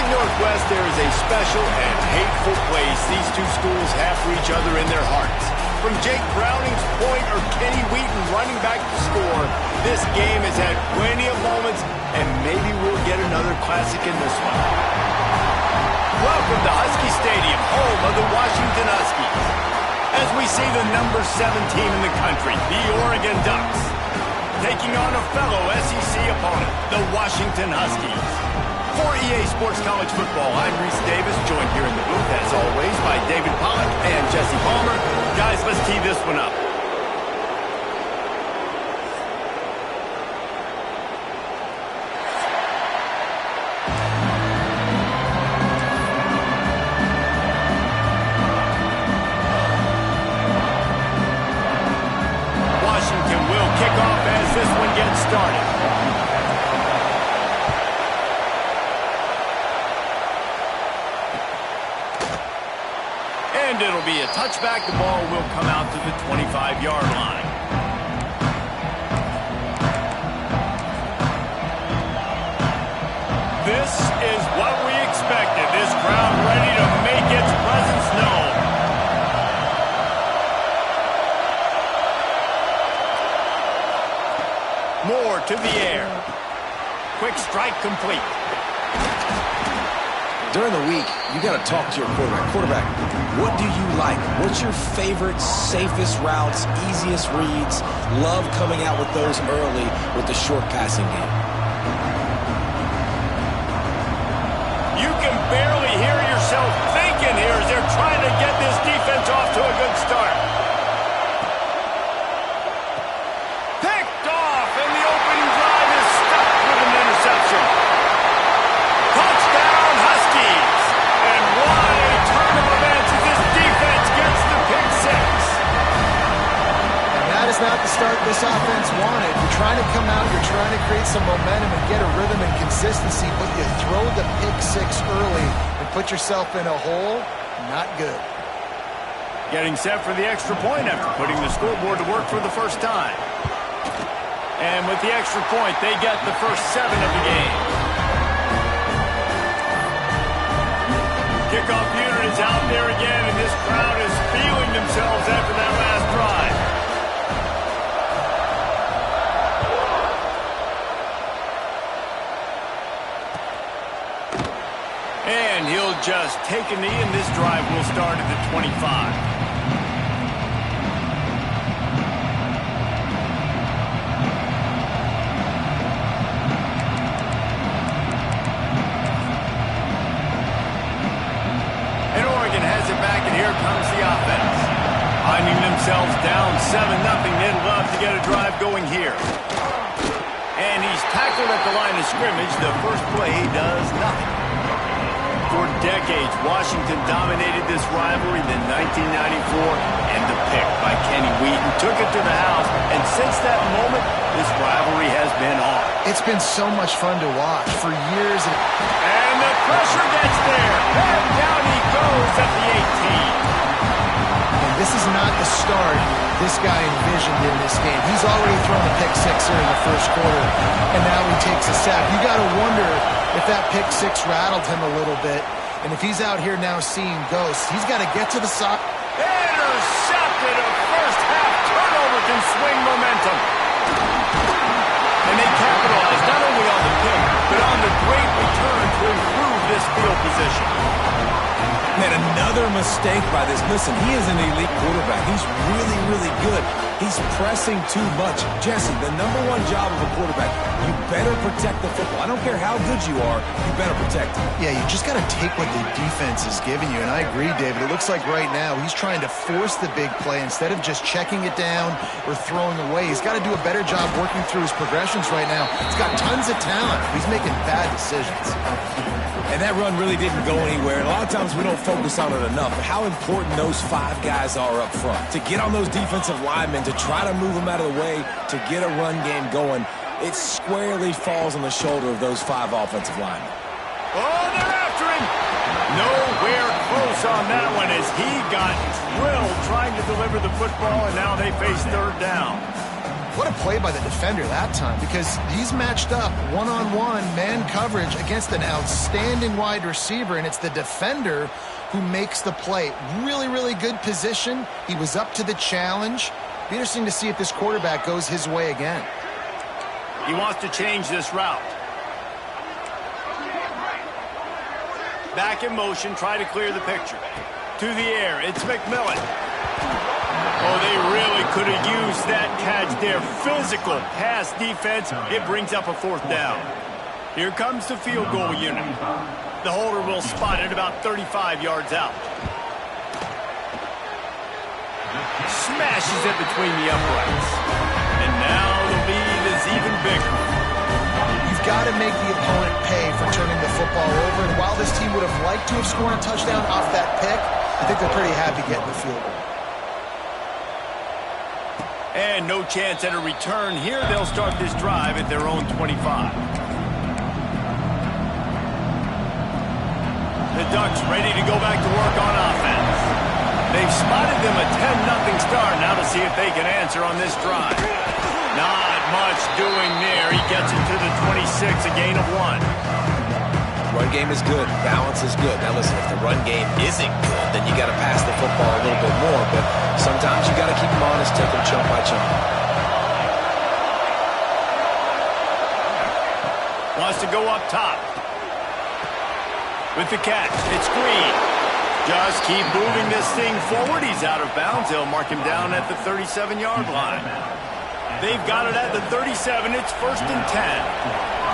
Northwest, there is a special and hateful place these two schools have for each other in their hearts. From Jake Browning's point or Kenny Wheaton running back to score, this game has had plenty of moments, and maybe we'll get another classic in this one. Welcome to Husky Stadium, home of the Washington Huskies. As we see the number 7 team in the country, the Oregon Ducks, taking on a fellow SEC opponent, the Washington Huskies. For EA Sports College Football, I'm Reese Davis, joined here in the booth, as always, by David Pollack and Jesse Palmer. Guys, let's tee this one up. Washington will kick off as this one gets started. And it'll be a touchback. The ball will come out to the 25-yard line. This is what we expected. This crowd ready to make its presence known. Moore to the air. Quick strike complete. During the week, you got to talk to your quarterback. Quarterback, what do you like? What's your favorite, safest routes, easiest reads? Love coming out with those early with the short passing game. You can barely hear yourself thinking here as they're trying to get this defense off to a good start. Picked off, and the opening drive is stuck with an interception. Touchdown, Huskies! And what a turn of events as this defense gets the pick six. And that is not the start this offense wanted. You're trying to come out, you're trying to create some momentum and get a rhythm and consistency, but you throw the pick six early and put yourself in a hole. Not good. Getting set for the extra point after putting the scoreboard to work for the first time. And with the extra point, they get the first 7 of the game. Kickoff unit is out there again, and this crowd is feeling themselves after that last drive. And he'll just take a knee, and this drive will start at the 25. Here comes the offense. Finding themselves down 7-0. They'd love to get a drive going here. And he's tackled at the line of scrimmage. The first play does nothing. For decades, Washington dominated this rivalry. Then 1994, and the pick by Kenny Wheaton took it to the house. And since that moment, this rivalry has been on. It's been so much fun to watch for years. And the pressure gets there. And down he goes at the 18. And this is not the start this guy envisioned in this game. He's already thrown a pick six here in the first quarter, and now he takes a sack. You got to wonder if that pick six rattled him a little bit. And if he's out here now seeing ghosts, he's got to get to the side. Intercepted. A first half turnover can swing momentum. And they capitalize not only on the pick, but on the great return to improve this field position. Man, another mistake by this. Listen, he is an elite quarterback. He's really, really good. He's pressing too much. Jesse, the #1 job of a quarterback, you better protect the football. I don't care how good you are, you better protect it. Yeah, you just got to take what the defense is giving you. And I agree, David. It looks like right now he's trying to force the big play instead of just checking it down or throwing away. He's got to do a better job working through his progressions right now. He's got tons of talent. He's making bad decisions. And that run really didn't go anywhere. And a lot of times we don't focus on it enough. But how important those 5 guys are up front. To get on those defensive linemen, to try to move them out of the way, to get a run game going, it squarely falls on the shoulder of those 5 offensive linemen. Oh, they're after him. Nowhere close on that one as he got drilled trying to deliver the football, and now they face third down. What a play by the defender that time, because he's matched up one-on-one man coverage against an outstanding wide receiver, and it's the defender who makes the play. Really, really good position. He was up to the challenge. Be interesting to see if this quarterback goes his way again. He wants to change this route. Back in motion, try to clear the picture. To the air, it's McMillan. Oh, they really could have used that catch there. Physical pass defense. It brings up a 4th down. Here comes the field goal unit. The holder will spot it about 35 yards out. Smashes it between the uprights. And now the lead is even bigger. You've got to make the opponent pay for turning the football over. And while this team would have liked to have scored a touchdown off that pick, I think they're pretty happy getting the field goal. And no chance at a return here. They'll start this drive at their own 25. The Ducks ready to go back to work on offense. They've spotted them a 10-0 start. Now to see if they can answer on this drive. Not much doing there. He gets it to the 26, a gain of 1. Run game is good. Balance is good. Now listen, if the run game isn't good, then you got to pass the football a little bit more. But sometimes you got to keep them honest, take them chunk by chunk. Wants to go up top. With the catch, it's Green. Just keep moving this thing forward. He's out of bounds. They'll mark him down at the 37-yard line. They've got it at the 37. It's 1st and 10.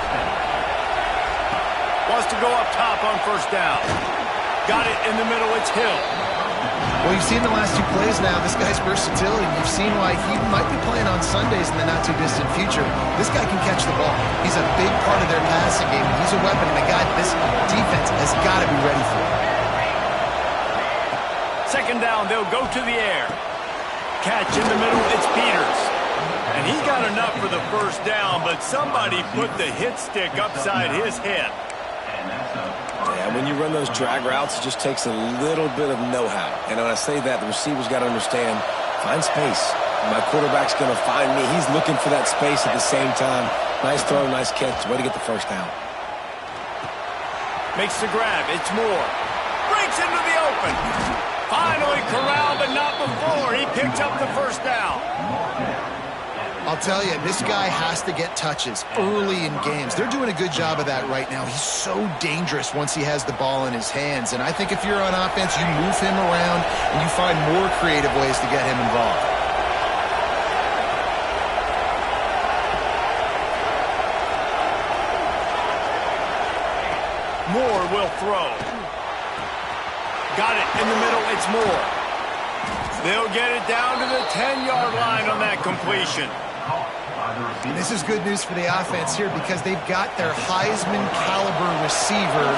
Wants to go up top on 1st down. Got it in the middle. It's Hill. Well, you've seen the last 2 plays now. This guy's versatility. You've seen why he might be playing on Sundays in the not-too-distant future. This guy can catch the ball. He's a big part of their passing game. He's a weapon and a guy this defense has got to be ready for. 2nd down, they'll go to the air. Catch in the middle, it's Peters. And he got enough for the 1st down, but somebody put the hit stick upside his head. Yeah, when you run those drag routes, it just takes a little bit of know-how. And when I say that, the receiver's got to understand, find space. My quarterback's going to find me. He's looking for that space at the same time. Nice throw, nice catch. Way to get the 1st down. Makes the grab. It's Moore. Breaks into the open. Finally corralled, but not before. He picked up the 1st down. I'll tell you, this guy has to get touches early in games. They're doing a good job of that right now. He's so dangerous once he has the ball in his hands. And I think if you're on offense, you move him around and you find more creative ways to get him involved. Moore will throw. Got it in the middle. It's Moore. They'll get it down to the 10-yard line on that completion. And this is good news for the offense here because they've got their Heisman-caliber receiver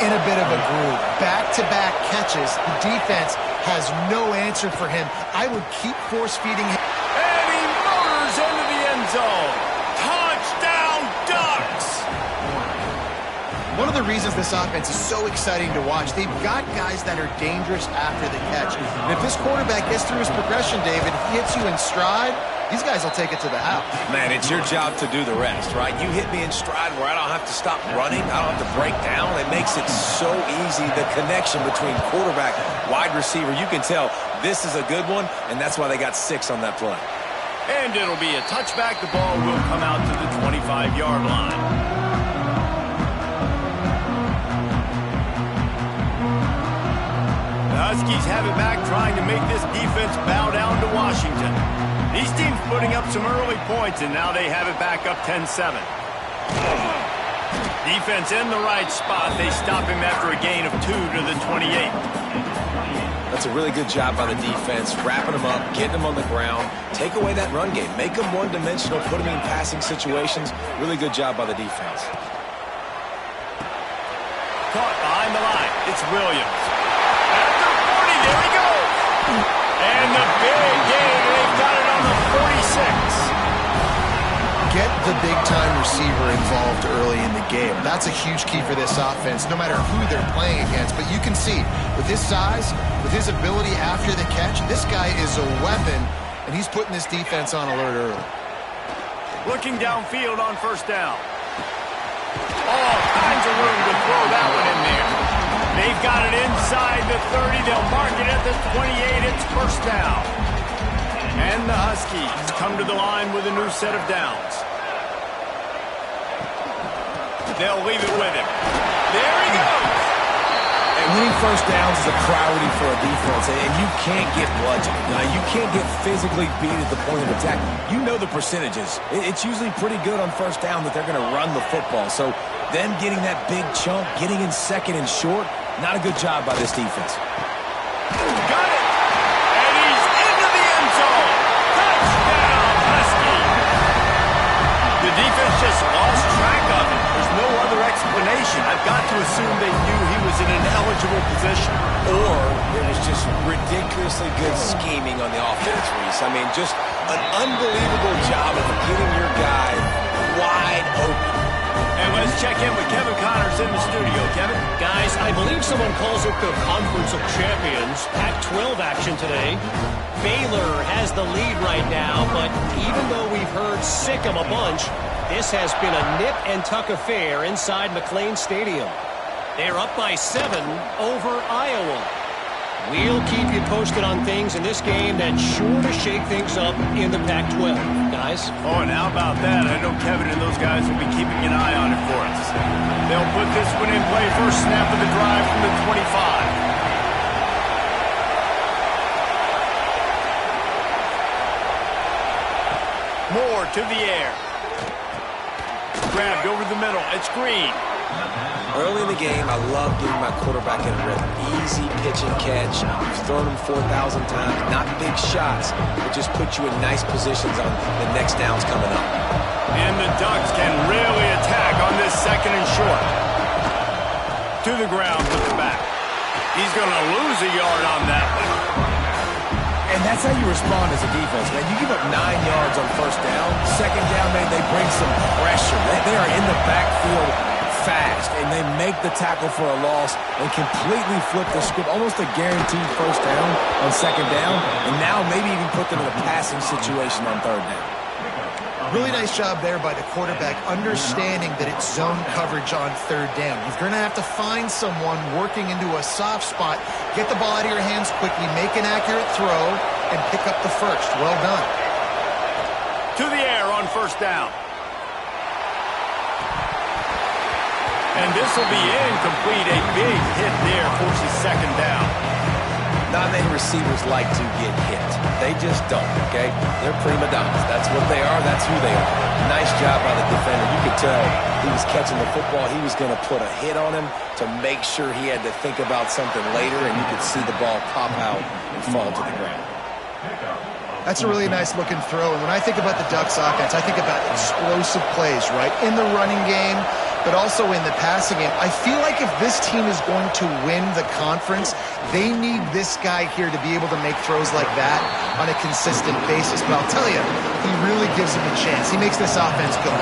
in a bit of a groove. Back-to-back catches. The defense has no answer for him. I would keep force-feeding him. And he motors into the end zone. Touchdown, Ducks! One of the reasons this offense is so exciting to watch, they've got guys that are dangerous after the catch. And if this quarterback gets through his progression, David, if he hits you in stride, these guys will take it to the house. Man, it's your job to do the rest, right? You hit me in stride where I don't have to stop running. I don't have to break down. It makes it so easy, the connection between quarterback, wide receiver. You can tell this is a good one, and that's why they got 6 on that play. And it'll be a touchback. The ball will come out to the 25-yard line. The Huskies have it back, trying to make this defense bow down to Washington. These teams putting up some early points, and now they have it back up 10-7. Defense in the right spot. They stop him after a gain of 2 to the 28. That's a really good job by the defense, wrapping them up, getting them on the ground, take away that run game, make them one-dimensional, put them in passing situations. Really good job by the defense. Caught behind the line. It's Williams. At the 40, there he goes. And the big game, they've got it on the 46. Get the big-time receiver involved early in the game. That's a huge key for this offense, no matter who they're playing against. But you can see, with his size, with his ability after the catch, this guy is a weapon, and he's putting this defense on alert early. Looking downfield on first down. All kinds of room to throw that one in there. They've got it inside the 30. They'll mark it at the 28. It's first down. And the Huskies come to the line with a new set of downs. They'll leave it with him. There he goes. And winning first downs is a priority for a defense, and you can't get bludgeoned. You can't get physically beat at the point of attack. You know the percentages. It's usually pretty good on first down that they're going to run the football. So them getting that big chunk, getting in second and short, not a good job by this defense. Got it! And he's into the end zone! Touchdown, Husky! The defense just lost track of it. There's no other explanation. I've got to assume they knew he was in an eligible position. Or it was just ridiculously good scheming on the offense, Reese. I mean, just an unbelievable job of getting your guy wide open. And let's check in with Kevin Connors in the studio. Kevin? Guys, I believe someone calls it the Conference of Champions. Pac-12 action today. Baylor has the lead right now, but even though we've heard sick 'em a bunch, this has been a nip-and-tuck affair inside McLean Stadium. They're up by 7 over Iowa. We'll keep you posted on things in this game that's sure to shake things up in the Pac-12. Guys? Oh, and how about that? I know Kevin and those guys will be keeping an eye on it for us. They'll put this one in play. First snap of the drive from the 25. Moore to the air. Grabbed over the middle. It's Green. Early in the game, I love getting my quarterback in a rhythm. Easy pitch and catch. You've thrown him 4,000 times. Not big shots, but just put you in nice positions on the next downs coming up. And the Ducks can really attack on this second and short. To the ground with the back. He's going to lose a yard on that one. And that's how you respond as a defense, man. You give up 9 yards on first down. Second down, man, they bring some pressure. They are in the backfield fast, and they make the tackle for a loss and completely flip the script. Almost a guaranteed first down on second down, and now maybe even put them in a passing situation on third down. Really nice job there by the quarterback, understanding that it's zone coverage on third down. You're going to have to find someone working into a soft spot, get the ball out of your hands quickly, make an accurate throw, and pick up the first. Well done. To the air on first down. And this will be incomplete. A big hit there forces second down. Not many receivers like to get hit. They just don't, okay? They're prima donnas. That's what they are. That's who they are. Nice job by the defender. You could tell he was catching the football. He was going to put a hit on him to make sure he had to think about something later, and you could see the ball pop out and fall to the ground. That's a really nice looking throw. And when I think about the Ducks offense, I think about explosive plays, right? In the running game, but also in the passing game. I feel like if this team is going to win the conference, they need this guy here to be able to make throws like that on a consistent basis. But I'll tell you, he really gives him a chance. He makes this offense go.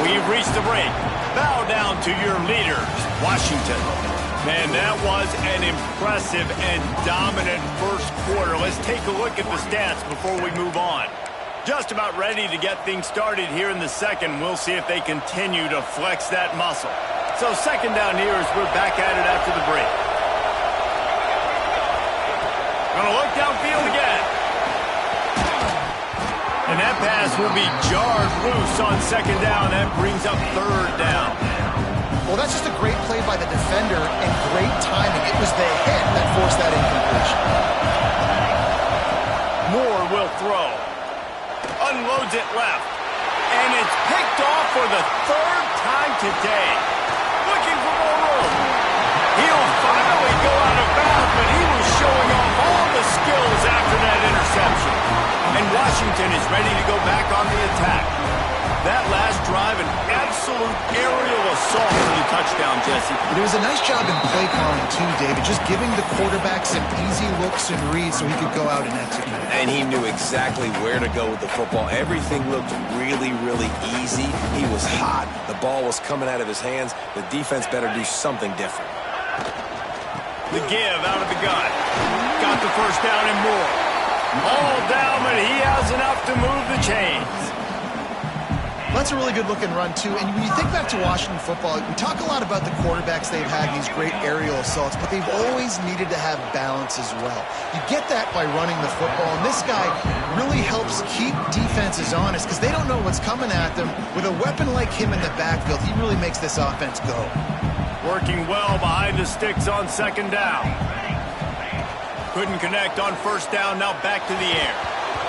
We've reached the break. Bow down to your leaders, Washington. Man, that was an impressive and dominant first quarter. Let's take a look at the stats before we move on. Just about ready to get things started here in the second. We'll see if they continue to flex that muscle. So second down here as we're back at it after the break. Gonna look downfield again. And that pass will be jarred loose on second down. That brings up third down. Well, that's just a great play by the defender and great timing. It was the hit that forced that incompletion. Moore will throw. Unloads it left. And it's picked off for the third time today. Looking for more room. He'll finally go out of bounds, but he was showing off all the skills after that interception. And Washington is ready to go back on the attack. That last drive, an absolute aerial assault for the touchdown, Jesse. It was a nice job in play calling, too, David, just giving the quarterback some easy looks and reads so he could go out and execute. And he knew exactly where to go with the football. Everything looked really, really easy. He was hot. The ball was coming out of his hands. The defense better do something different. The give out of the gun. Got the first down and more. All down, but he has enough to move the chains. That's a really good-looking run, too. And when you think back to Washington football, we talk a lot about the quarterbacks they've had, these great aerial assaults, but they've always needed to have balance as well. You get that by running the football, and this guy really helps keep defenses honest because they don't know what's coming at them. With a weapon like him in the backfield, he really makes this offense go. Working well behind the sticks on second down. Couldn't connect on first down, now back to the air.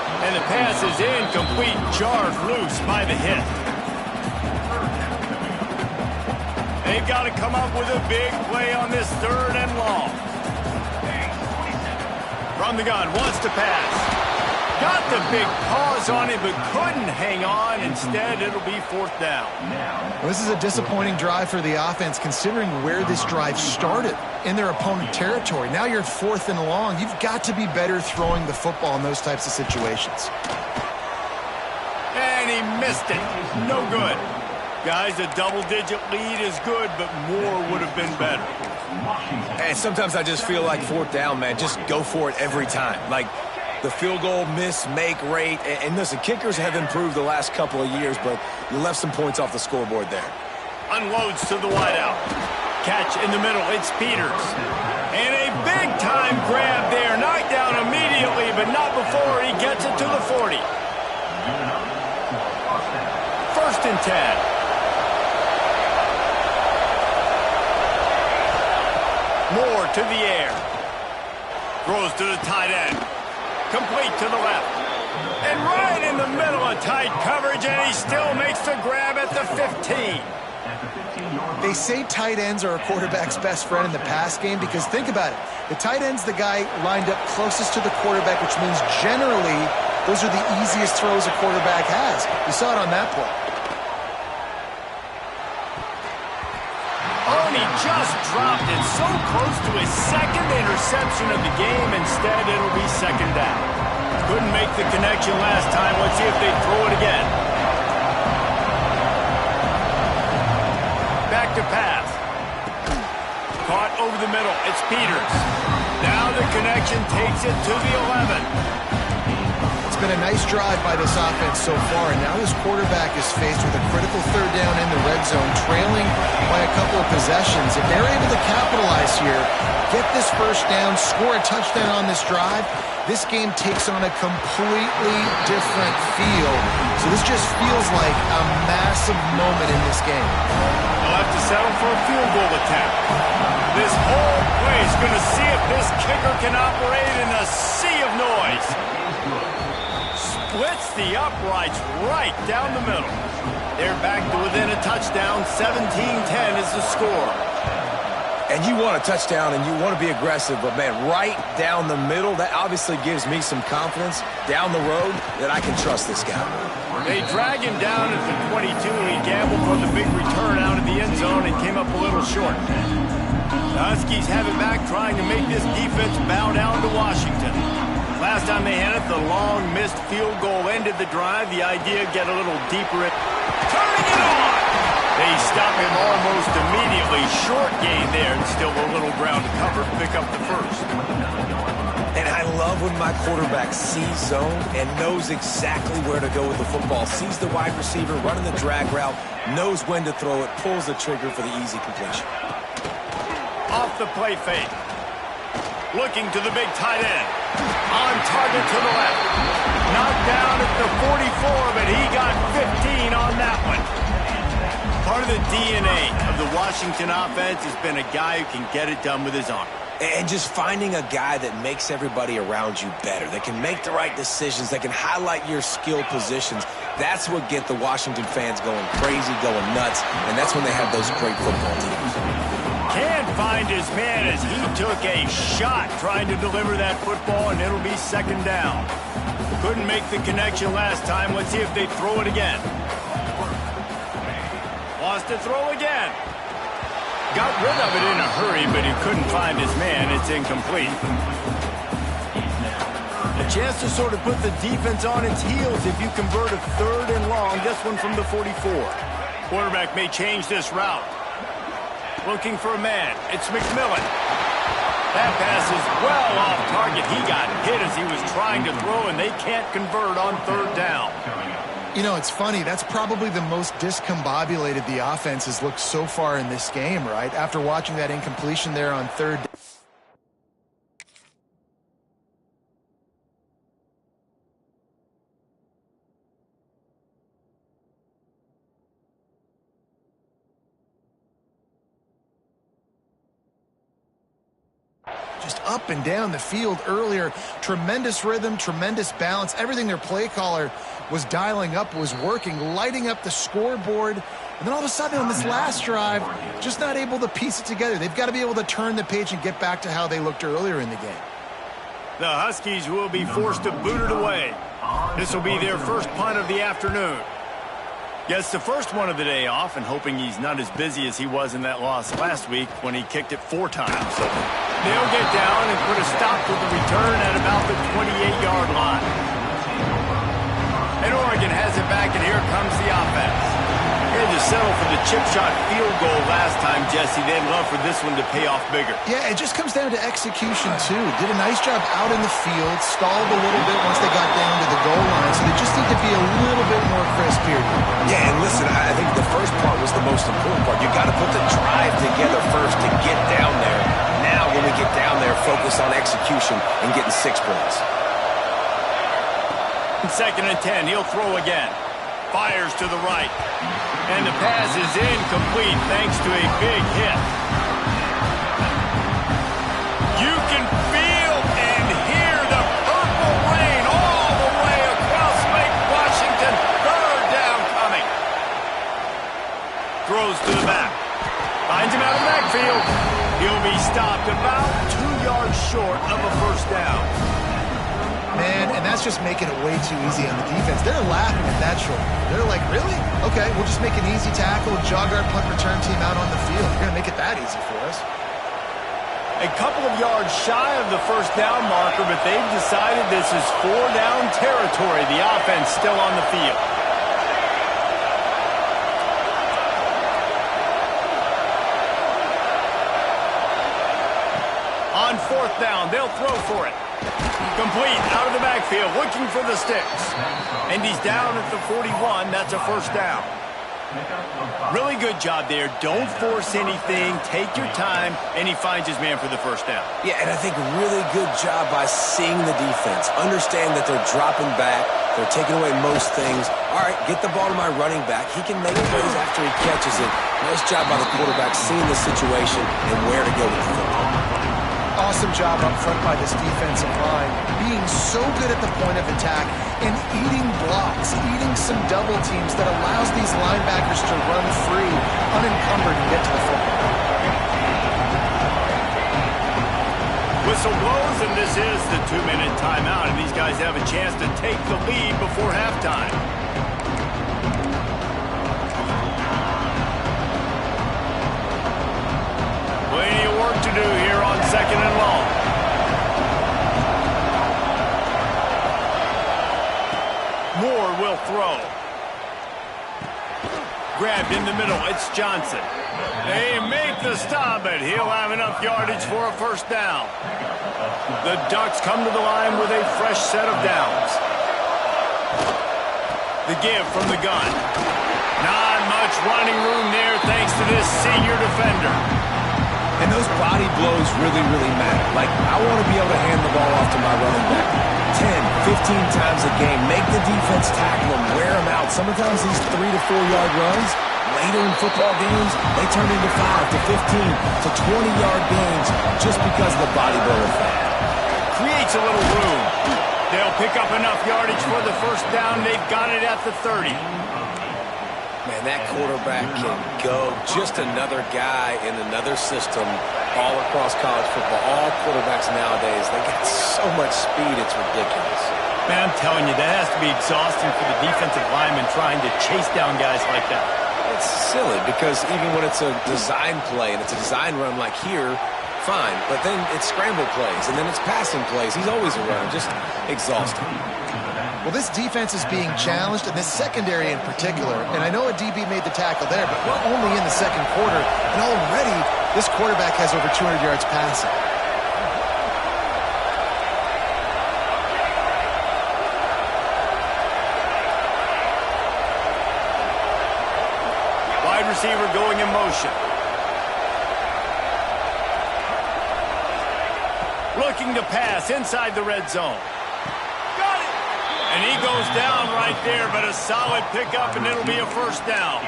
And the pass is incomplete, jarred loose by the hit. They've got to come up with a big play on this third and long. From the gun, wants to pass. Got the big pause on it, but couldn't hang on. Instead, it'll be fourth down. Well, this is a disappointing drive for the offense, considering where this drive started in their opponent territory. Now you're fourth and long. You've got to be better throwing the football in those types of situations. And he missed it. No good. Guys, a double-digit lead is good, but more would have been better. And sometimes I just feel like fourth down, man, just go for it every time. Like, the field goal miss-make rate. And listen, kickers have improved the last couple of years, but you left some points off the scoreboard there. Unloads to the wideout. Catch in the middle. It's Peters. And a big-time grab there. Knocked down immediately, but not before he gets it to the 40. First and 10. Moore to the air. Throws to the tight end. Complete to the left. And right in the middle of tight coverage, and he still makes the grab at the 15. They say tight ends are a quarterback's best friend in the pass game because think about it. The tight end's the guy lined up closest to the quarterback, which means generally those are the easiest throws a quarterback has. You saw it on that play. Oh, and he just dropped it so close to his second interception of the game. Instead, it'll be second down. Couldn't make the connection last time. Let's see if they throw it again. Back to pass. Caught over the middle. It's Peters. Now the connection takes it to the 11. It's been a nice drive by this offense so far, and now this quarterback is faced with a critical third down in the red zone, trailing by a couple of possessions. If they're able to capitalize here, get this first down, score a touchdown on this drive, this game takes on a completely different feel. So this just feels like a massive moment in this game. They'll have to settle for a field goal attempt. This whole play is going to see if this kicker can operate in a sea of noise. Splits the uprights right down the middle. They're back to within a touchdown. 17-10 is the score. And you want a touchdown and you want to be aggressive, but, man, right down the middle, that obviously gives me some confidence down the road that I can trust this guy. They drag him down at the 22. He gambled for the big return out of the end zone and came up a little short. The Huskies have it back, trying to make this defense bow down to Washington. Last time they had it, the long missed field goal ended the drive. The idea, get a little deeper in. Turning it on! They stop him almost immediately. Short gain there, and still a little ground to cover. Pick up the first. And I love when my quarterback sees zone and knows exactly where to go with the football. Sees the wide receiver running the drag route, knows when to throw it, pulls the trigger for the easy completion. Off the play fake. Looking to the big tight end. On target to the left. Knocked down at the 44, but he got 15 on that one. Part of the DNA of the Washington offense has been a guy who can get it done with his arm. And just finding a guy that makes everybody around you better, that can make the right decisions, that can highlight your skill positions. That's what get the Washington fans going crazy, going nuts, and that's when they have those great football teams. Can't find his man as he took a shot trying to deliver that football, and it'll be second down. Couldn't make the connection last time. Let's see if they throw it again. Wants to throw again. Got rid of it in a hurry, but he couldn't find his man. It's incomplete. A chance to sort of put the defense on its heels if you convert a third and long. This one from the 44. Quarterback may change this route. Looking for a man. It's McMillan. That pass is well off target. He got hit as he was trying to throw, and they can't convert on third down. You know, it's funny. That's probably the most discombobulated the offense has looked so far in this game, right? After watching that incompletion there on third down. Just up and down the field earlier. Tremendous rhythm, tremendous balance. Everything their play caller was dialing up was working, lighting up the scoreboard. And then all of a sudden on this last drive, just not able to piece it together. They've got to be able to turn the page and get back to how they looked earlier in the game. The Huskies will be forced to boot it away. This will be their first punt of the afternoon. Gets the first one of the day off, and hoping he's not as busy as he was in that loss last week when he kicked it 4 times. They'll get down and put a stop to the return at about the 28-yard line. And Oregon has it back, and here comes the offense. They had to settle for the chip shot field goal last time, Jesse. They'd love for this one to pay off bigger. Yeah, it just comes down to execution, too. Did a nice job out in the field, stalled a little bit once they got down to the goal line, so they just need to be a little bit more crisp here. Yeah, and listen, I think the first part was the most important part. You got to put the drive together first to get down there. Now, when we get down there, focus on execution and getting 6 points. 2nd and 10, he'll throw again. Fires to the right. And the pass is incomplete thanks to a big hit. You can feel and hear the purple rain all the way across Lake Washington. 3rd down coming. Throws to the back. Finds him out of the backfield. He'll be stopped about 2 yards short of a first down. Man, and that's just making it way too easy on the defense. They're laughing at that short. They're like, really? Okay, we'll just make an easy tackle and jog our punt return team out on the field. You're going to make it that easy for us. A couple of yards shy of the first down marker, but they've decided this is 4-down territory. The offense still on the field. On 4th down, they'll throw for it. Complete, out of the backfield, looking for the sticks. And he's down at the 41. That's a first down. Really good job there. Don't force anything. Take your time. And he finds his man for the first down. Yeah, and I think really good job by seeing the defense. Understand that they're dropping back. They're taking away most things. All right, get the ball to my running back. He can make plays after he catches it. Nice job by the quarterback seeing the situation and where to go with the football. Awesome job up front by this defensive line, being so good at the point of attack and eating blocks, eating some double teams that allows these linebackers to run free, unencumbered, and get to the football. Whistle blows, and this is the 2-minute timeout, and these guys have a chance to take the lead before halftime. Plenty of work to do here on 2nd and long. Moore will throw. Grabbed in the middle. It's Johnson. They make the stop, but he'll have enough yardage for a first down. The Ducks come to the line with a fresh set of downs. The give from the gun. Not much running room there thanks to this senior defender. And those body blows really, really matter. Like, I want to be able to hand the ball off to my running back 10, 15 times a game. Make the defense tackle him, wear him out. Sometimes these 3 to 4 yard runs, later in football games, they turn into 5 to 15 to 20-yard gains just because of the body blow effect. Creates a little room. They'll pick up enough yardage for the first down. They've got it at the 30. Man, that quarterback can go. Just another guy in another system all across college football. All quarterbacks nowadays, they got so much speed, it's ridiculous. Man, I'm telling you, that has to be exhausting for the defensive lineman trying to chase down guys like that. It's silly because even when it's a design play and it's a design run like here, fine. But then it's scramble plays and then it's passing plays. He's always a runner, just exhausting. Well, this defense is being challenged, and this secondary in particular. And I know a DB made the tackle there, but we're only in the 2nd quarter, and already this quarterback has over 200 yards passing. receiver going in motion. Looking to pass inside the red zone. Got it! And he goes down right there, but a solid pickup, and it'll be a first down.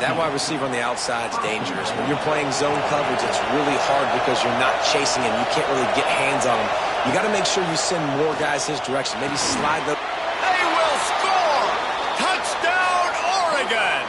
That wide receiver on the outside is dangerous. When you're playing zone coverage, it's really hard because you're not chasing him. You can't really get hands on him. You got to make sure you send more guys his direction. Maybe slide the... They will score! Touchdown, Oregon!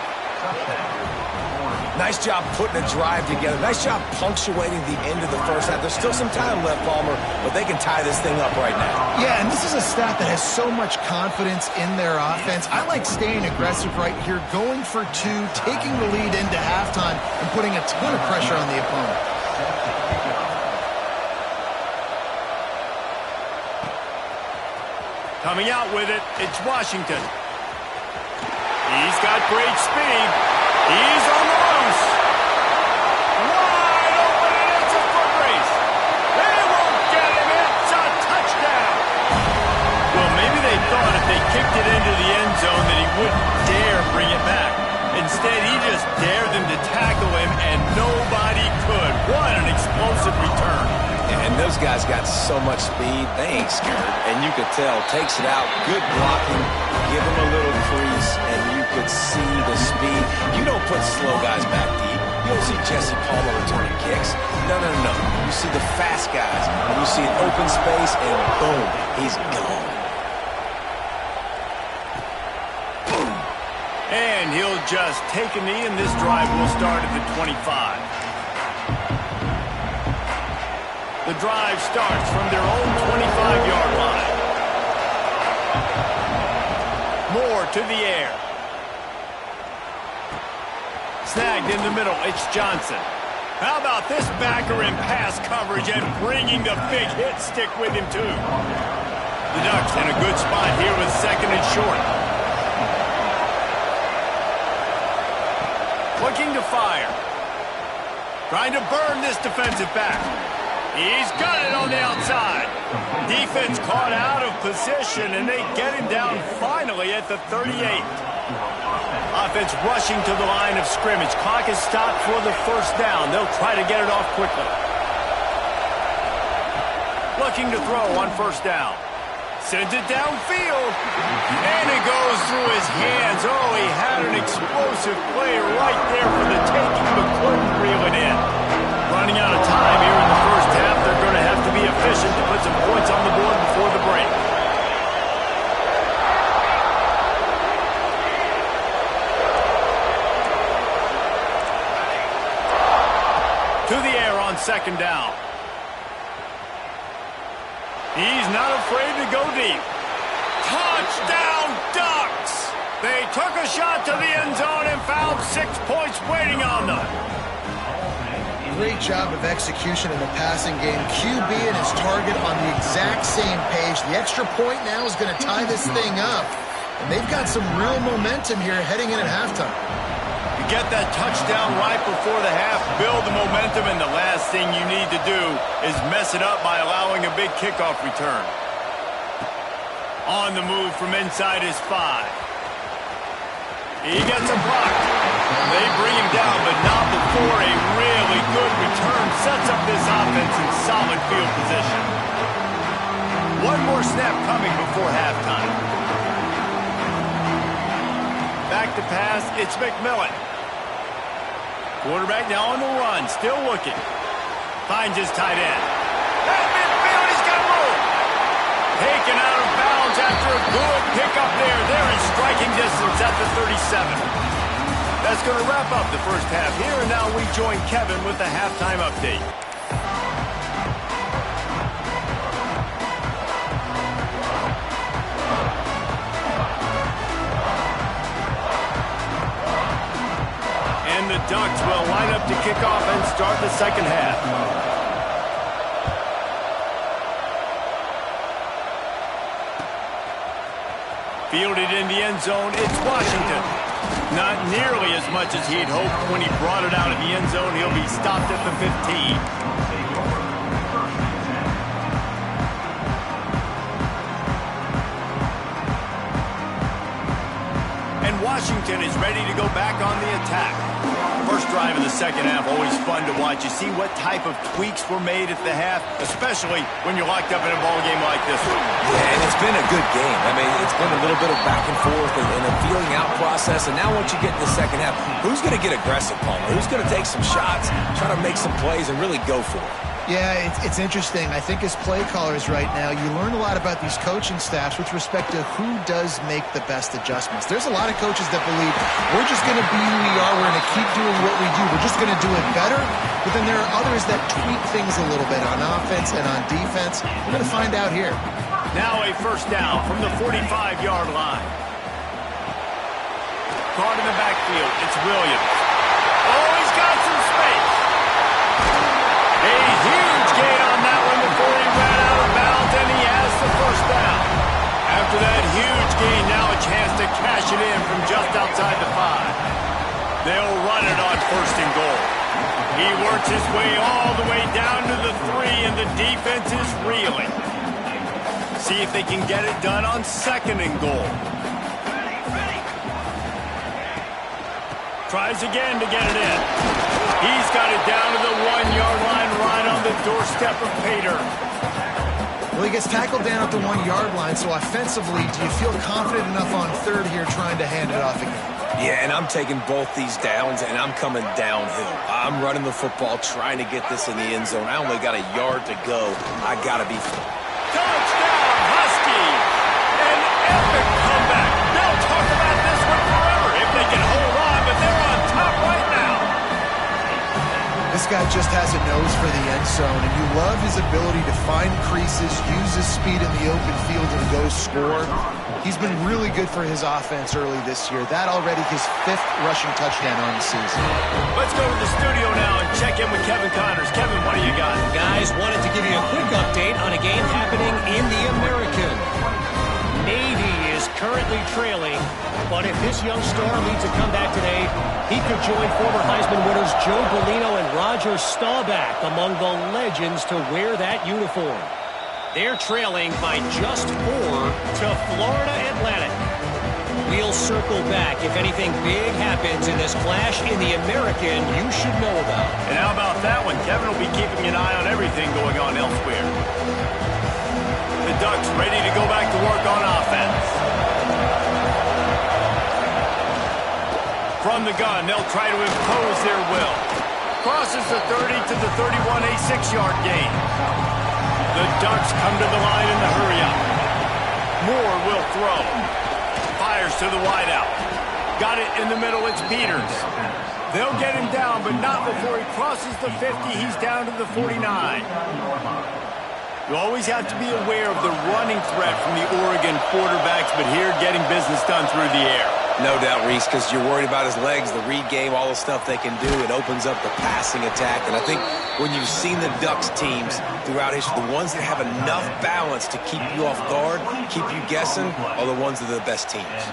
Nice job putting a drive together. Nice job punctuating the end of the first half. There's still some time left, Palmer, but they can tie this thing up right now. Yeah, and this is a staff that has so much confidence in their offense. I like staying aggressive right here, going for two, taking the lead into halftime, and putting a ton of pressure on the opponent. Coming out with it, it's Washington. He's got great speed. He's on the loose. Wide open, and it's a foot race. They won't get him. It's a touchdown. Well, maybe they thought if they kicked it into the end zone that he wouldn't dare bring it back. Instead, he just dared them to tackle him, and nobody could. What an explosive return. And those guys got so much speed, they ain't scared. And you could tell, takes it out, good blocking, give him a little crease, and you could see the speed. You don't put slow guys back deep. You don't see Jesse Palmer returning kicks. No. You see the fast guys, and you see an open space, and boom, he's gone. Boom. And he'll just take a knee, and this drive will start at the 25. The drive starts from their own 25-yard line. Moore to the air. Snagged in the middle, it's Johnson. How about this backer in pass coverage and bringing the big hit stick with him, too? The Ducks in a good spot here with second and short. Looking to fire. Trying to burn this defensive back. He's got it on the outside. Defense caught out of position, and they get him down finally at the 38. Offense rushing to the line of scrimmage. Clock is stopped for the first down. They'll try to get it off quickly. Looking to throw on first down. Sends it downfield. And it goes through his hands. Oh, he had an explosive play right there for the taking, but couldn't reel it in. Running out of time here in the first half. They're going to have to be efficient to put some points on the board before the break. To the air on second down. He's not afraid to go deep. Touchdown, Ducks! They took a shot to the end zone and found 6 points waiting on them. Great job of execution in the passing game. QB and his target on the exact same page. The extra point now is going to tie this thing up. And they've got some real momentum here heading in at halftime. You get that touchdown right before the half, build the momentum, and the last thing you need to do is mess it up by allowing a big kickoff return. On the move from inside his 5. He gets a block. They bring him down, but not before a really good return sets up this offense in solid field position. One more snap coming before halftime. Back to pass, it's McMillan. Quarterback now on the run, still looking. Finds his tight end. That midfield, he's got room. Taken out of bounds after a good pickup there. They're in striking distance at the 37. That's going to wrap up the first half here, and now we join Kevin with the halftime update. And the Ducks will line up to kick off and start the second half. Fielded in the end zone, it's Washington. Not nearly as much as he'd hoped when he brought it out of the end zone. He'll be stopped at the 15. And Washington Washington is ready to go back on the attack. First drive of the second half, always fun to watch. You see what type of tweaks were made at the half, especially when you're locked up in a ball game like this one. Yeah, and it's been a good game. I mean, it's been a little bit of back and forth and a feeling out process. And now once you get in the second half, who's going to get aggressive, Palmer? Who's going to take some shots, try to make some plays, and really go for it? Yeah, it's interesting. I think as play callers right now, you learn a lot about these coaching staffs with respect to who does make the best adjustments. There's a lot of coaches that believe we're just going to be who we are. We're going to keep doing what we do. We're just going to do it better. But then there are others that tweak things a little bit on offense and on defense. We're going to find out here. Now a first down from the 45-yard line. Caught in the backfield. It's Williams. Oh, he's got some space. A huge gain on that one before he ran out of bounds, and he has the first down. After that huge gain, now a chance to cash it in from just outside the 5. They'll run it on first and goal. He works his way all the way down to the 3, and the defense is reeling. See if they can get it done on second and goal. Tries again to get it in. He's got it down to the 1-yard line, right on the doorstep of Pater. Well, he gets tackled down at the 1-yard line, so offensively, do you feel confident enough on third here trying to hand it off again? Yeah, and I'm taking both these downs, and I'm coming downhill. I'm running the football, trying to get this in the end zone. I only got a yard to go. I got to be... Touchdown, Husky! An epic comeback. They'll talk about this one forever if they can hold on, but they're on top right now. This guy just has a nose for the end zone, and you love his ability to find creases, use his speed in the open field, and go score. He's been really good for his offense early this year. That already his 5th rushing touchdown on the season. Let's go to the studio now and check in with Kevin Connors. Kevin, what do you got? Guys, wanted to give you a quick update on a game happening in the American. Navy is currently trailing, but if this young star leads a comeback today, he could join former Heisman winners Joe Bellino and Roger Staubach among the legends to wear that uniform. They're trailing by just 4 to Florida Atlantic. We'll circle back if anything big happens in this clash in the American you should know about. And how about that one? Kevin will be keeping an eye on everything going on elsewhere. The Ducks ready to go back to work on offense. From the gun, they'll try to impose their will. Crosses the 30 to the 31, a 6-yard gain. The Ducks come to the line in the hurry-up. Moore will throw. Fires to the wideout. Got it in the middle, it's Peters. They'll get him down, but not before he crosses the 50. He's down to the 49. You always have to be aware of the running threat from the Oregon quarterbacks, but here getting business done through the air. No doubt, Reese, because you're worried about his legs, the read game, all the stuff they can do. It opens up the passing attack. And I think when you've seen the Ducks teams throughout history, the ones that have enough balance to keep you off guard, keep you guessing, are the ones that are the best teams.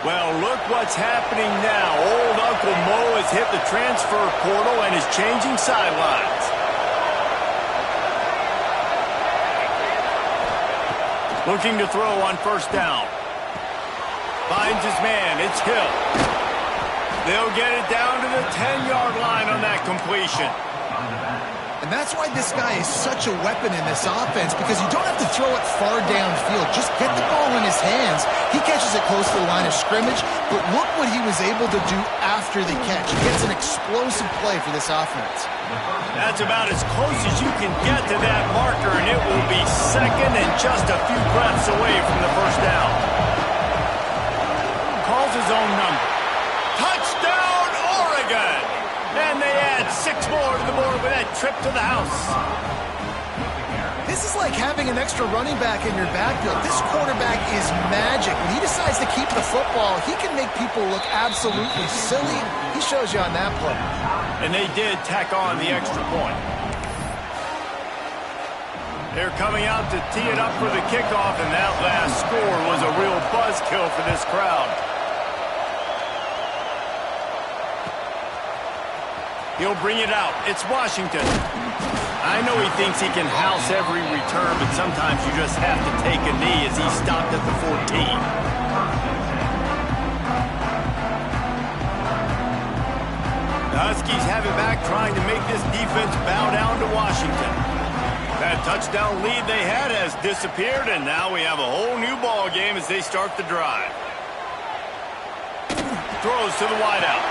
Well, look what's happening now. Old Uncle Mo has hit the transfer portal and is changing sidelines. Looking to throw on first down. Finds his man. It's Hill. They'll get it down to the 10-yard line on that completion. And that's why this guy is such a weapon in this offense, because you don't have to throw it far downfield. Just get the ball in his hands. He catches it close to the line of scrimmage, but look what he was able to do after the catch. He gets an explosive play for this offense. That's about as close as you can get to that marker, and it will be second and just a few breaths away from the first down. Calls his own number. Touchdown, Oregon! And they add 6 more to the board with that trip to the house. This is like having an extra running back in your backfield. This quarterback is magic. When he decides to keep the football, he can make people look absolutely silly. He shows you on that play. And they did tack on the extra point. They're coming out to tee it up for the kickoff, and that last score was a real buzzkill for this crowd. He'll bring it out. It's Washington. I know he thinks he can house every return, but sometimes you just have to take a knee as he stopped at the 14. The Huskies have it back, trying to make this defense bow down to Washington. That touchdown lead they had has disappeared, and now we have a whole new ball game as they start the drive. Throws to the wideout.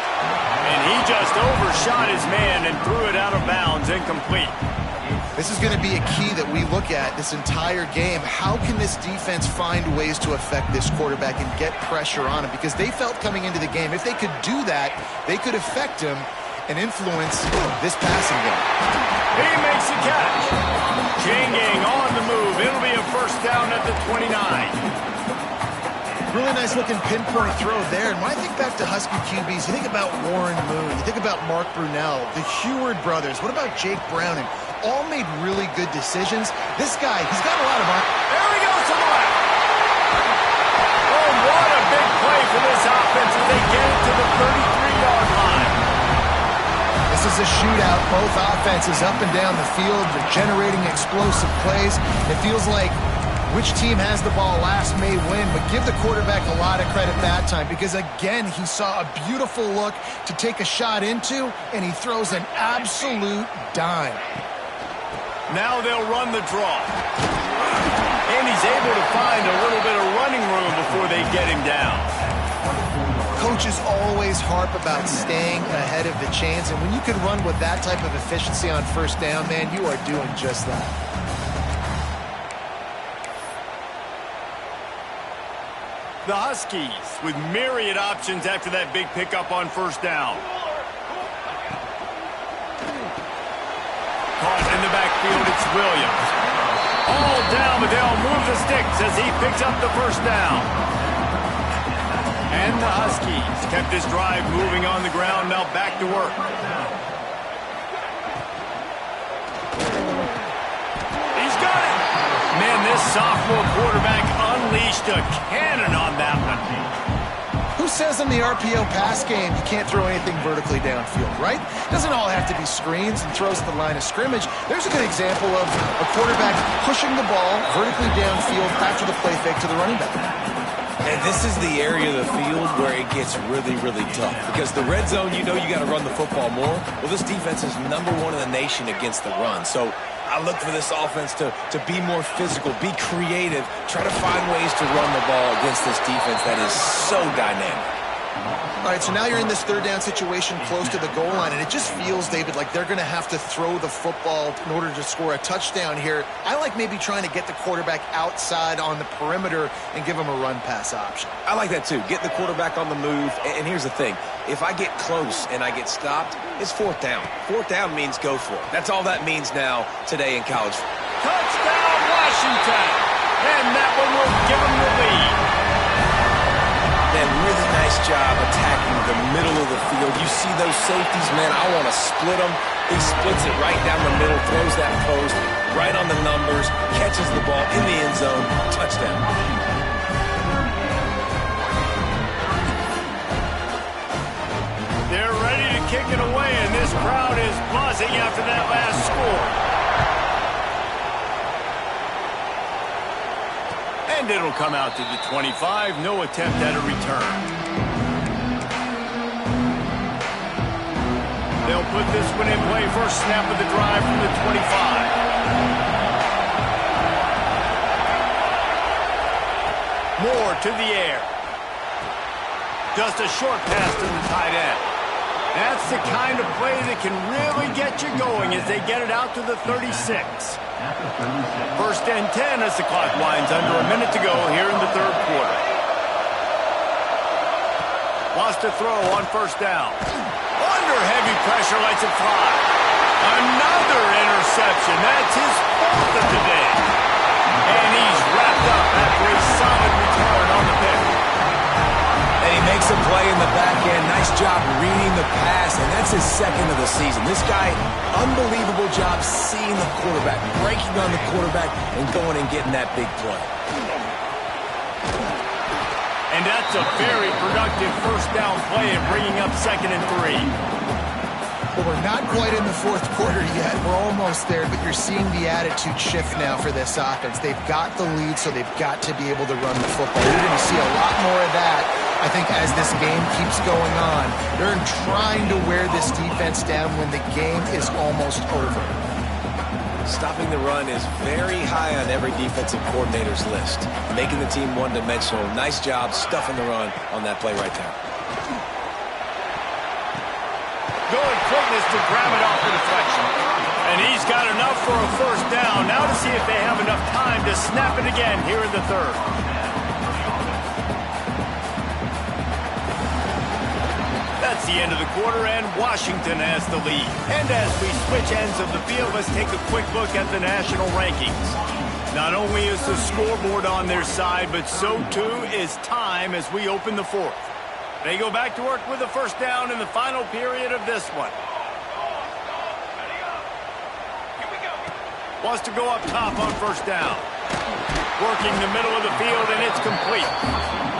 And he just overshot his man and threw it out of bounds, incomplete. This is going to be a key that we look at this entire game. How can this defense find ways to affect this quarterback and get pressure on him? Because they felt coming into the game, if they could do that, they could affect him and influence this passing game. He makes the catch. Chain gang on the move. It'll be a first down at the 29. Really nice looking pinpoint throw there. And when I think back to Husky QBs, you think about Warren Moon, you think about Mark Brunell, the Heward brothers. What about Jake Browning? All made really good decisions. This guy, he's got a lot of... There he goes to the left. Oh, what a big play for this offense as they get it to the 33-yard line. This is a shootout. Both offenses up and down the field. They're generating explosive plays. It feels like which team has the ball last may win, but give the quarterback a lot of credit that time because, again, he saw a beautiful look to take a shot into, and he throws an absolute dime. Now they'll run the draw. And he's able to find a little bit of running room before they get him down. Coaches always harp about staying ahead of the chains, and when you can run with that type of efficiency on first down, man, you are doing just that. The Huskies with myriad options after that big pickup on first down. Caught in the backfield, it's Williams. All down, but they'll move the sticks as he picks up the first down. And the Huskies kept this drive moving on the ground, now back to work. He's got it! Man, this sophomore quarterback unleashed a cannon on that one. Who says in the RPO pass game you can't throw anything vertically downfield, right? Doesn't all have to be screens and throws at the line of scrimmage. There's a good example of a quarterback pushing the ball vertically downfield after the play fake to the running back. And this is the area of the field where it gets really, really tough. Because the red zone, you know you got to run the football more. Well, this defense is #1 in the nation against the run. So I look for this offense to be more physical, be creative, try to find ways to run the ball against this defense that is so dynamic. All right, so now you're in this third down situation close to the goal line, and it just feels, David, like they're going to have to throw the football in order to score a touchdown here. I like maybe trying to get the quarterback outside on the perimeter and give him a run-pass option. I like that, too. Get the quarterback on the move. And here's the thing. If I get close and I get stopped, it's fourth down. Fourth down means go for it. That's all that means now today in college football. Touchdown, Washington! And that one will give them the lead. And really nice job attacking the middle of the field. You see those safeties, man, I want to split them. He splits it right down the middle, throws that post, right on the numbers, catches the ball in the end zone, touchdown. They're ready to kick it away, and this crowd is buzzing after that last score. And it'll come out to the 25. No attempt at a return. They'll put this one in play. First snap of the drive from the 25. Moore to the air. Just a short pass to the tight end. That's the kind of play that can really get you going as they get it out to the 36. First and 10 as the clock winds under a minute to go here in the third quarter. Wants to throw on first down. Under heavy pressure, lets it fly. Another interception. That's his fourth of the day. And he's wrapped up after a solid return on the pick. And he makes a play in the back end. Nice job reading the pass, and that's his second of the season. This guy, unbelievable job seeing the quarterback, breaking on the quarterback, and going and getting that big play. And that's a very productive first down play and bringing up 2nd and 3. Well, we're not quite in the fourth quarter yet. We're almost there, but you're seeing the attitude shift now for this offense. They've got the lead, so they've got to be able to run the football. You're going to see a lot more of that, I think, as this game keeps going on. They're trying to wear this defense down when the game is almost over. Stopping the run is very high on every defensive coordinator's list. Making the team one-dimensional. Nice job stuffing the run on that play right there. Good quickness to grab it off the deflection. And he's got enough for a first down. Now to see if they have enough time to snap it again here in the third. That's the end of the quarter, and Washington has the lead. And as we switch ends of the field, let's take a quick look at the national rankings. Not only is the scoreboard on their side, but so too is time as we open the fourth. They go back to work with the first down in the final period of this one. Wants to go up top on first down. Working the middle of the field, and it's complete.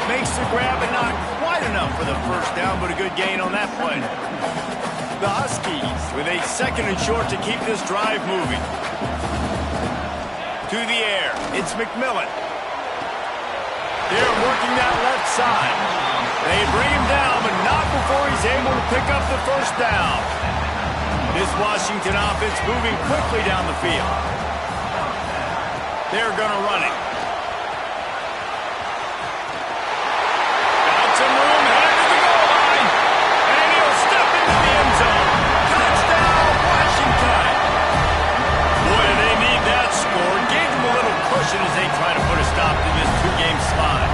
Makes the grab, and not quite enough for the first down, but a good gain on that play. The Huskies with a second and short to keep this drive moving. To the air, it's McMillan. They're working that left side. They bring him down, but not before he's able to pick up the first down. This Washington offense moving quickly down the field. They're going to run it. Got some room, headed to the goal line. And he'll step into the end zone. Touchdown, Washington. Boy, do they need that score. Gave them a little cushion as they try to put a stop to this two-game slide.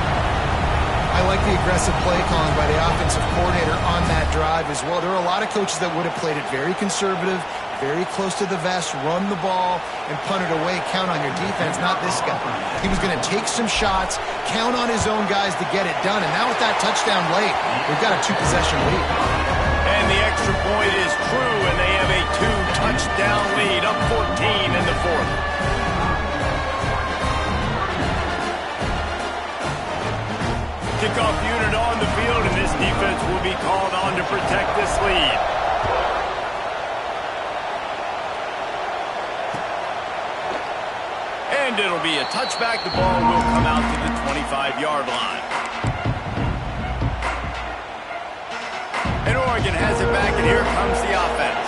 I like the aggressive play calling by the offensive coordinator on that drive as well. There are a lot of coaches that would have played it very conservative, very close to the vest, run the ball, and punt it away. Count on your defense, not this guy. He was going to take some shots, count on his own guys to get it done. And now with that touchdown late, we've got a two-possession lead. And the extra point is true, and they have a two-touchdown lead, up 14 in the fourth. Kickoff unit on the field, and this defense will be called on to protect this lead. And it'll be a touchback. The ball will come out to the 25-yard line. And Oregon has it back, and here comes the offense.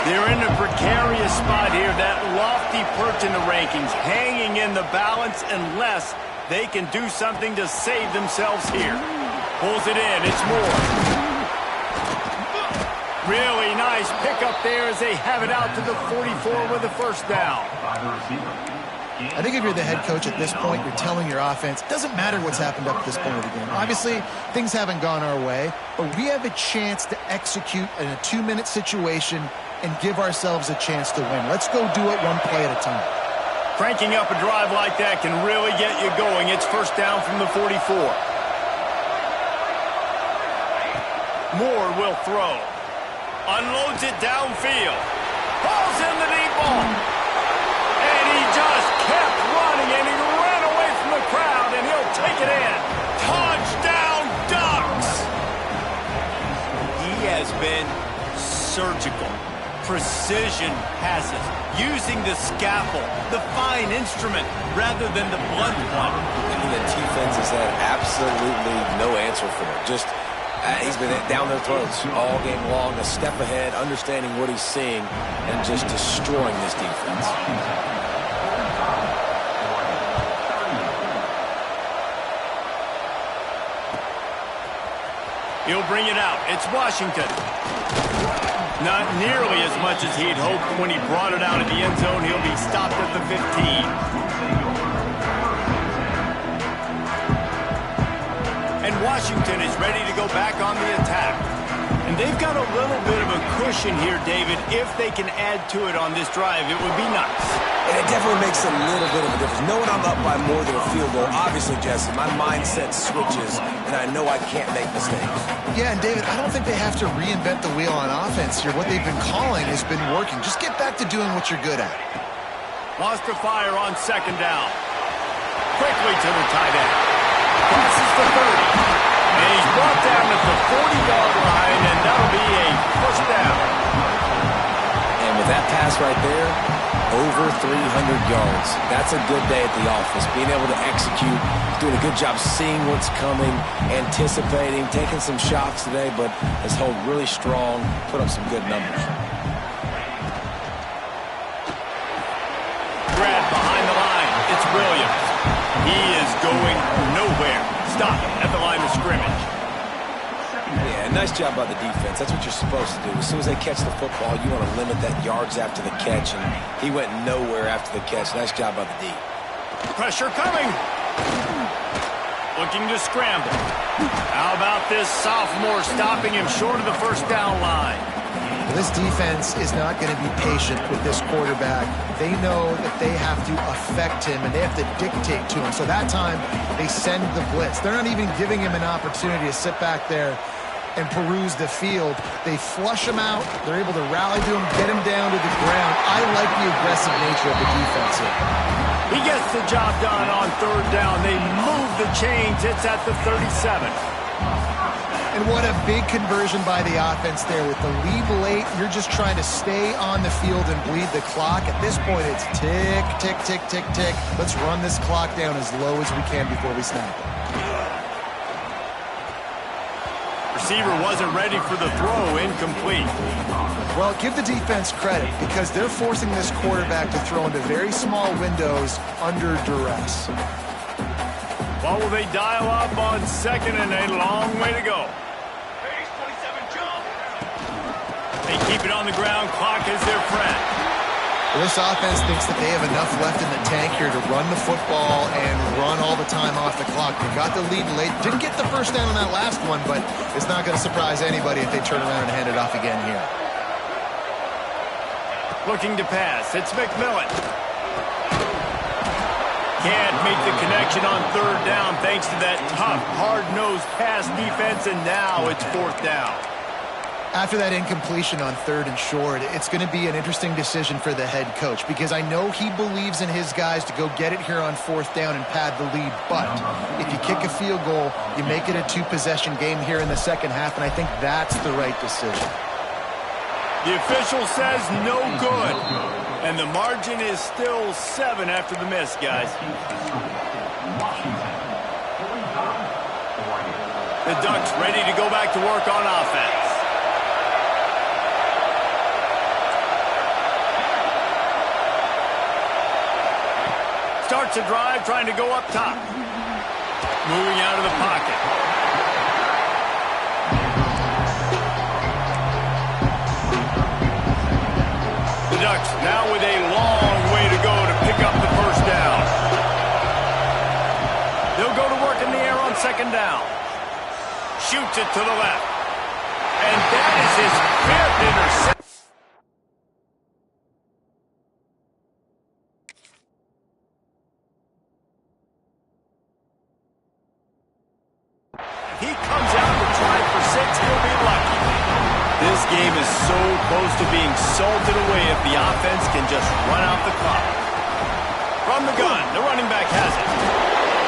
They're in a precarious spot here, that lofty perch in the rankings, hanging in the balance unless they can do something to save themselves here. Pulls it in. It's Moore. Really nice pickup there as they have it out to the 44 with the first down. I think if you're the head coach at this point, you're telling your offense, it doesn't matter what's happened up to this point of the game. Obviously, things haven't gone our way, but we have a chance to execute in a 2-minute situation and give ourselves a chance to win. Let's go do it one play at a time. Cranking up a drive like that can really get you going. It's first down from the 44. Moore will throw. Unloads it downfield. Falls in the deep ball. And he just kept running, and he ran away from the crowd, and he'll take it in. Touchdown, Ducks! He has been surgical. Precision passes, using the scalpel, the fine instrument, rather than the blunt one. And the defense has had absolutely no answer for it. Just, he's been down their throats all game long, a step ahead, understanding what he's seeing, and just destroying this defense. He'll bring it out. It's Washington. Not nearly as much as he'd hoped when he brought it out of the end zone. He'll be stopped at the 15. And Washington is ready to go back on the attack. And they've got a little bit of a cushion here, David. If they can add to it on this drive, it would be nice. And it definitely makes a little bit of a difference. Knowing I'm up by more than a field goal, obviously, Jesse, my mindset switches, and I know I can't make mistakes. Yeah, and David, I don't think they have to reinvent the wheel on offense here. What they've been calling has been working. Just get back to doing what you're good at. Lost to fire on second down. Quickly to the tight end. Passes the 30. And he's brought down at the 40-yard line, and that'll be a first down. That pass right there, over 300 yards. That's a good day at the office. Being able to execute, doing a good job seeing what's coming, anticipating, taking some shots today, but has held really strong, put up some good numbers. Grab behind the line. It's Williams. He is going nowhere. Stop at the line of scrimmage. Yeah, nice job by the defense. That's what you're supposed to do. As soon as they catch the football, you want to limit that yards after the catch, and he went nowhere after the catch. Nice job by the D. Pressure coming. Looking to scramble. How about this sophomore stopping him short of the first down line? Well, this defense is not going to be patient with this quarterback. They know that they have to affect him, and they have to dictate to him. So that time, they send the blitz. They're not even giving him an opportunity to sit back there and peruse the field. They flush him out. They're able to rally to him, get him down to the ground. I like the aggressive nature of the defense here. He gets the job done on third down. They move the chains. It's at the 37. And what a big conversion by the offense there. With the lead late, you're just trying to stay on the field and bleed the clock. At this point, it's tick, tick, tick, tick, tick. Let's run this clock down as low as we can before we snap it. Receiver wasn't ready for the throw. Incomplete. Well, give the defense credit because they're forcing this quarterback to throw into very small windows under duress. Well, will they dial up on second and a long way to go? They keep it on the ground. Clock is their friend. Well, this offense thinks that they have enough left in the tank here to run the football and run all the time off the clock. They got the lead late. Didn't get the first down on that last one, but it's not going to surprise anybody if they turn around and hand it off again here. Looking to pass. It's McMillan. Can't make the connection on third down thanks to that tough, hard-nosed pass defense, and now it's fourth down. After that incompletion on third and short, it's going to be an interesting decision for the head coach because I know he believes in his guys to go get it here on fourth down and pad the lead, but if you kick a field goal, you make it a two-possession game here in the second half, and I think that's the right decision. The official says no good, and the margin is still 7 after the miss, guys. The Ducks ready to go back to work on offense. Starts a drive, trying to go up top. Moving out of the pocket. The Ducks now with a long way to go to pick up the first down. They'll go to work in the air on second down. Shoots it to the left. And that is his 5th interception. He comes out to try for 6. He'll be lucky. This game is so close to being salted away if the offense can just run out the clock. From the gun, the running back has it.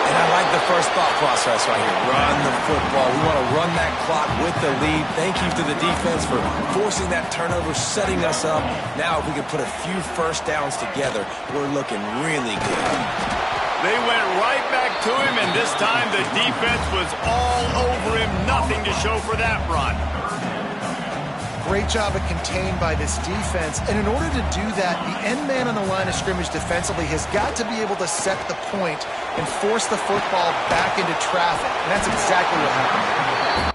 And I like the first thought process right here. Run the football. We want to run that clock with the lead. Thank you to the defense for forcing that turnover, setting us up. Now if we can put a few first downs together, we're looking really good. They went right back to him, and this time the defense was all over him. Nothing to show for that run. Great job of contained by this defense. And in order to do that, the end man on the line of scrimmage defensively has got to be able to set the point and force the football back into traffic. And that's exactly what happened.